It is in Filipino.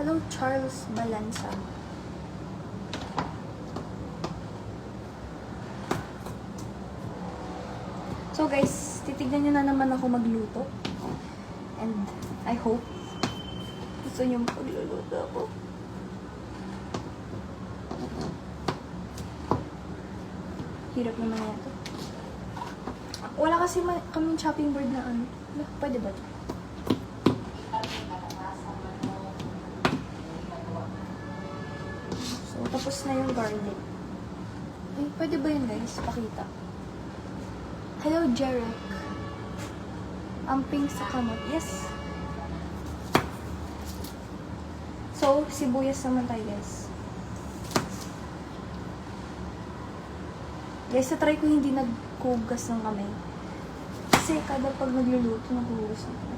Hello, Charles Balanza. So guys, titignan nyo na naman ako magluto. And I hope gusto nyo magluluto ako. Hirap naman na ito. Wala kasi kaming chopping board na ano. Pwede ba ito? So, tapos na yung garlic. Ay, pwede ba yun guys? Pakita. Hello, Jarek. Amping sa kamot. Yes. So, sibuyas naman tayo guys. Guys, try ko hindi nagkugas ng kamay. Kasi kada pag nagluluto, nagkugas ng kamay.